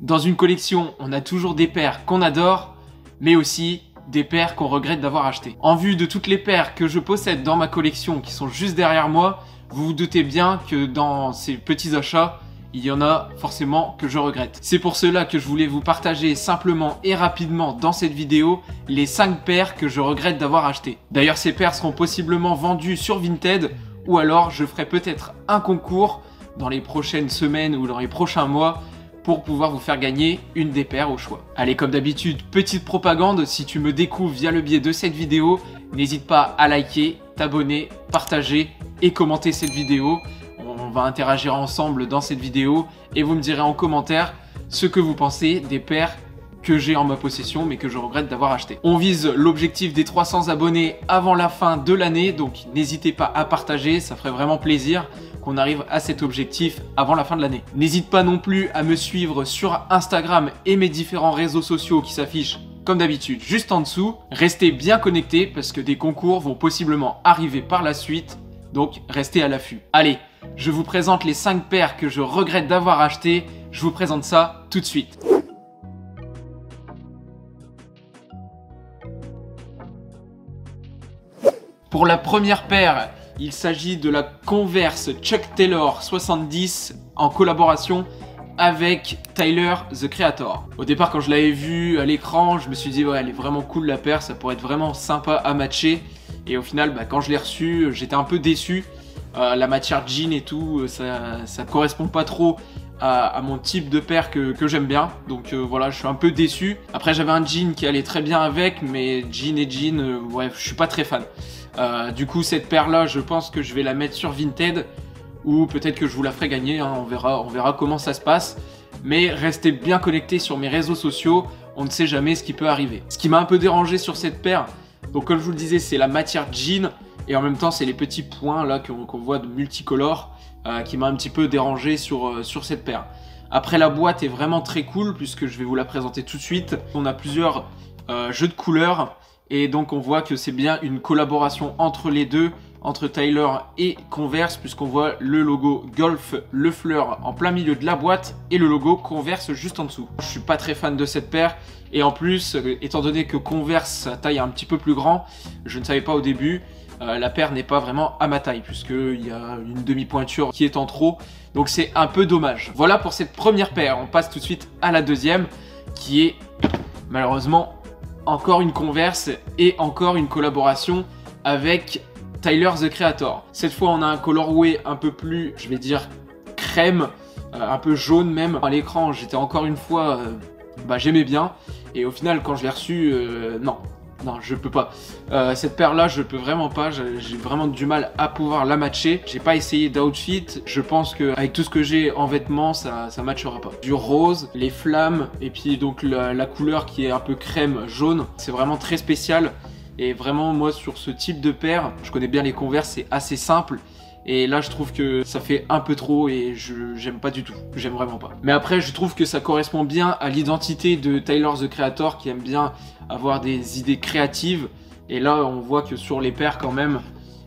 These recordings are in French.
Dans une collection, on a toujours des paires qu'on adore, mais aussi des paires qu'on regrette d'avoir achetées. En vue de toutes les paires que je possède dans ma collection qui sont juste derrière moi, vous vous doutez bien que dans ces petits achats, il y en a forcément que je regrette. C'est pour cela que je voulais vous partager simplement et rapidement dans cette vidéo les 5 paires que je regrette d'avoir achetées. D'ailleurs, ces paires seront possiblement vendues sur Vinted ou alors je ferai peut-être un concours dans les prochaines semaines ou dans les prochains mois pour pouvoir vous faire gagner une des paires au choix. Allez, comme d'habitude, petite propagande, si tu me découvres via le biais de cette vidéo, n'hésite pas à liker, t'abonner, partager et commenter cette vidéo. On va interagir ensemble dans cette vidéo et vous me direz en commentaire ce que vous pensez des paires que j'ai en ma possession mais que je regrette d'avoir acheté. On vise l'objectif des 300 abonnés avant la fin de l'année, donc n'hésitez pas à partager, ça ferait vraiment plaisir qu'on arrive à cet objectif avant la fin de l'année. N'hésite pas non plus à me suivre sur Instagram et mes différents réseaux sociaux qui s'affichent comme d'habitude juste en dessous. Restez bien connectés parce que des concours vont possiblement arriver par la suite, donc restez à l'affût. Allez, je vous présente les 5 paires que je regrette d'avoir achetées, je vous présente ça tout de suite. Pour la première paire, il s'agit de la Converse Chuck Taylor 70 en collaboration avec Tyler, The Creator. Au départ, quand je l'avais vue à l'écran, je me suis dit ouais, elle est vraiment cool la paire, ça pourrait être vraiment sympa à matcher. Et au final, quand je l'ai reçue, j'étais un peu déçu. La matière jean et tout, ça correspond pas trop à mon type de paire que j'aime bien. Donc voilà, je suis un peu déçu. Après, j'avais un jean qui allait très bien avec, mais jean et jean, ouais, je suis pas très fan. Du coup, cette paire là, je pense que je vais la mettre sur Vinted ou peut-être que je vous la ferai gagner, hein, on verra comment ça se passe. Mais restez bien connectés sur mes réseaux sociaux, on ne sait jamais ce qui peut arriver. Ce qui m'a un peu dérangé sur cette paire, donc comme je vous le disais, c'est la matière jean et en même temps c'est les petits points là qu'on voit de multicolores qui m'a un petit peu dérangé sur cette paire. Après, la boîte est vraiment très cool puisque je vais vous la présenter tout de suite. On a plusieurs jeux de couleurs. Et donc on voit que c'est bien une collaboration entre les deux, entre Tyler et Converse, puisqu'on voit le logo Golf Le Fleur en plein milieu de la boîte et le logo Converse juste en dessous. Je suis pas très fan de cette paire et en plus, étant donné que Converse, sa taille est un petit peu plus grand, je ne savais pas au début, la paire n'est pas vraiment à ma taille puisqu'il y a une demi-pointure qui est en trop, donc c'est un peu dommage. Voilà pour cette première paire, on passe tout de suite à la deuxième qui est malheureusement encore une Converse et encore une collaboration avec Tyler, The Creator. Cette fois, on a un colorway un peu plus, je vais dire, crème, un peu jaune même. À l'écran, j'étais encore une fois, j'aimais bien. Et au final, quand je l'ai reçu, non, je peux pas. Cette paire-là, je peux vraiment pas. J'ai vraiment du mal à pouvoir la matcher. J'ai pas essayé d'outfit. Je pense qu'avec tout ce que j'ai en vêtements, ça matchera pas. Du rose, les flammes, et puis donc la couleur qui est un peu crème jaune. C'est vraiment très spécial. Et vraiment, moi, sur ce type de paire, je connais bien les Converse, c'est assez simple. Et là, je trouve que ça fait un peu trop et j'aime pas du tout. J'aime vraiment pas. Mais après, je trouve que ça correspond bien à l'identité de Tyler, The Creator, qui aime bien avoir des idées créatives. Et là, on voit que sur les paires, quand même,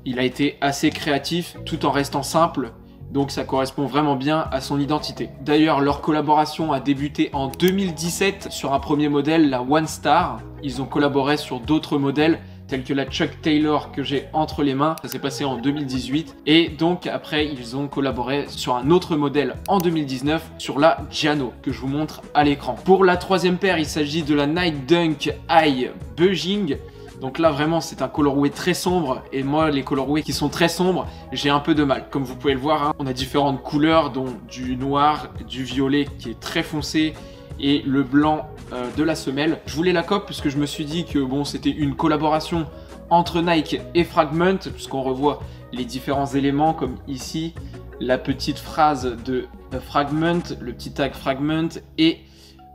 il a été assez créatif tout en restant simple. Donc ça correspond vraiment bien à son identité. D'ailleurs, leur collaboration a débuté en 2017 sur un premier modèle, la One Star. Ils ont collaboré sur d'autres modèles tels que la Chuck Taylor que j'ai entre les mains. Ça s'est passé en 2018. Et donc après, ils ont collaboré sur un autre modèle en 2019 sur la Giano que je vous montre à l'écran. Pour la troisième paire, il s'agit de la Nike Dunk High Bugging. Donc là vraiment c'est un colorway très sombre et moi les colorways qui sont très sombres j'ai un peu de mal. Comme vous pouvez le voir, hein, on a différentes couleurs dont du noir, du violet qui est très foncé et le blanc de la semelle. Je voulais la cope puisque je me suis dit que bon, c'était une collaboration entre Nike et Fragment puisqu'on revoit les différents éléments comme ici la petite phrase de Fragment, le petit tag Fragment et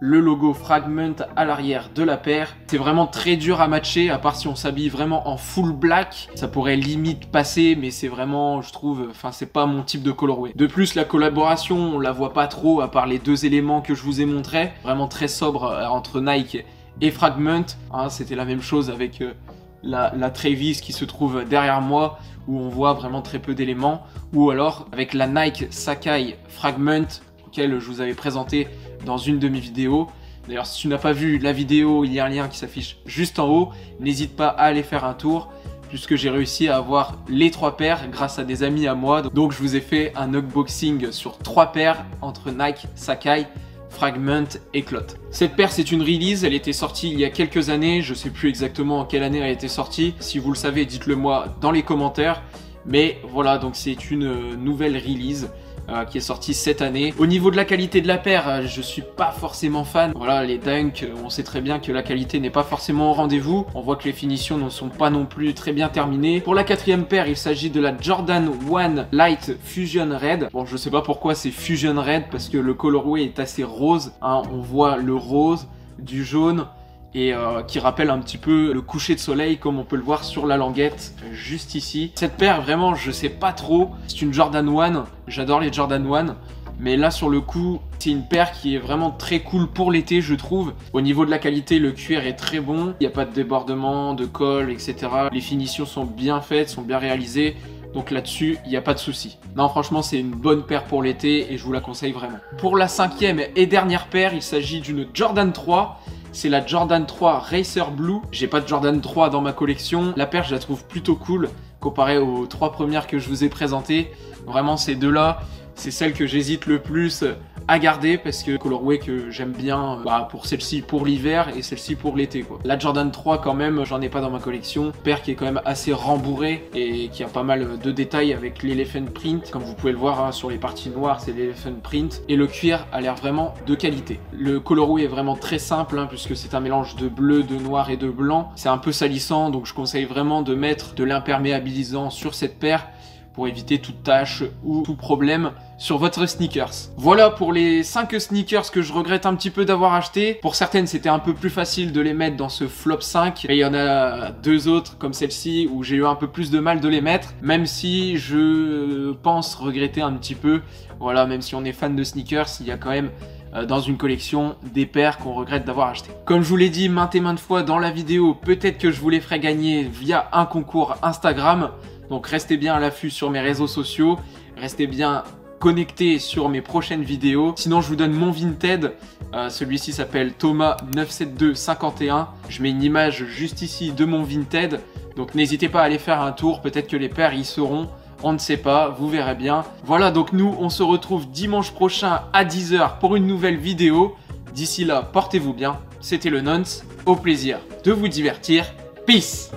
le logo Fragment à l'arrière de la paire. C'est vraiment très dur à matcher, à part si on s'habille vraiment en full black. Ça pourrait limite passer, mais c'est vraiment, je trouve, enfin c'est pas mon type de colorway. De plus, la collaboration, on la voit pas trop, à part les deux éléments que je vous ai montrés. Vraiment très sobre entre Nike et Fragment. Hein, c'était la même chose avec la Travis qui se trouve derrière moi, où on voit vraiment très peu d'éléments. Ou alors avec la Nike Sacai Fragment, auquel je vous avais présenté dans une de mes vidéos. D'ailleurs, si tu n'as pas vu la vidéo, il y a un lien qui s'affiche juste en haut. N'hésite pas à aller faire un tour, puisque j'ai réussi à avoir les 3 paires grâce à des amis à moi. Donc je vous ai fait un unboxing sur 3 paires entre Nike, Sacai, Fragment et Clot. Cette paire, c'est une release, elle était sortie il y a quelques années, je sais plus exactement en quelle année elle a été sortie. Si vous le savez, dites-le moi dans les commentaires. Mais voilà, donc c'est une nouvelle release qui est sortie cette année. Au niveau de la qualité de la paire, je suis pas forcément fan. Voilà, les Dunk, on sait très bien que la qualité n'est pas forcément au rendez-vous. On voit que les finitions ne sont pas non plus très bien terminées. Pour la 4e paire, il s'agit de la Jordan 1 Light Fusion Red. Bon, je sais pas pourquoi c'est Fusion Red, parce que le colorway est assez rose, hein. On voit le rose, du jaune, et qui rappelle un petit peu le coucher de soleil comme on peut le voir sur la languette juste ici. Cette paire, vraiment, je sais pas trop. C'est une Jordan 1, j'adore les Jordan 1, mais là sur le coup, c'est une paire qui est vraiment très cool pour l'été, je trouve. Au niveau de la qualité, le cuir est très bon, il n'y a pas de débordement, de colle, etc. Les finitions sont bien faites, sont bien réalisées. Donc là-dessus, il n'y a pas de souci. Non, franchement, c'est une bonne paire pour l'été et je vous la conseille vraiment. Pour la 5e et dernière paire, il s'agit d'une Jordan 3. C'est la Jordan 3 Racer Blue. J'ai pas de Jordan 3 dans ma collection. La paire, je la trouve plutôt cool comparée aux 3 premières que je vous ai présentées. Vraiment, ces deux-là, c'est celle que j'hésite le plus à garder parce que colorway que j'aime bien pour celle-ci pour l'hiver et celle-ci pour l'été quoi. La Jordan 3 quand même, j'en ai pas dans ma collection. Paire qui est quand même assez rembourrée et qui a pas mal de détails avec l'elephant print. Comme vous pouvez le voir hein, sur les parties noires, c'est l'elephant print. Et le cuir a l'air vraiment de qualité. Le colorway est vraiment très simple hein, puisque c'est un mélange de bleu, de noir et de blanc. C'est un peu salissant donc je conseille vraiment de mettre de l'imperméabilisant sur cette paire pour éviter toute tache ou tout problème sur votre sneakers. Voilà pour les 5 sneakers que je regrette un petit peu d'avoir acheté. Pour certaines, c'était un peu plus facile de les mettre dans ce flop 5. Et il y en a 2 autres, comme celle-ci, où j'ai eu un peu plus de mal de les mettre. Même si je pense regretter un petit peu. Voilà, même si on est fan de sneakers, il y a quand même dans une collection des paires qu'on regrette d'avoir achetées. Comme je vous l'ai dit maintes et maintes fois dans la vidéo, peut-être que je vous les ferai gagner via un concours Instagram. Donc restez bien à l'affût sur mes réseaux sociaux, restez bien connectés sur mes prochaines vidéos. Sinon je vous donne mon Vinted, celui-ci s'appelle Thomas97251. Je mets une image juste ici de mon Vinted, donc n'hésitez pas à aller faire un tour, peut-être que les paires y seront, on ne sait pas, vous verrez bien. Voilà, donc nous on se retrouve dimanche prochain à 10 h pour une nouvelle vidéo. D'ici là, portez-vous bien, c'était le Nonce, au plaisir de vous divertir, peace.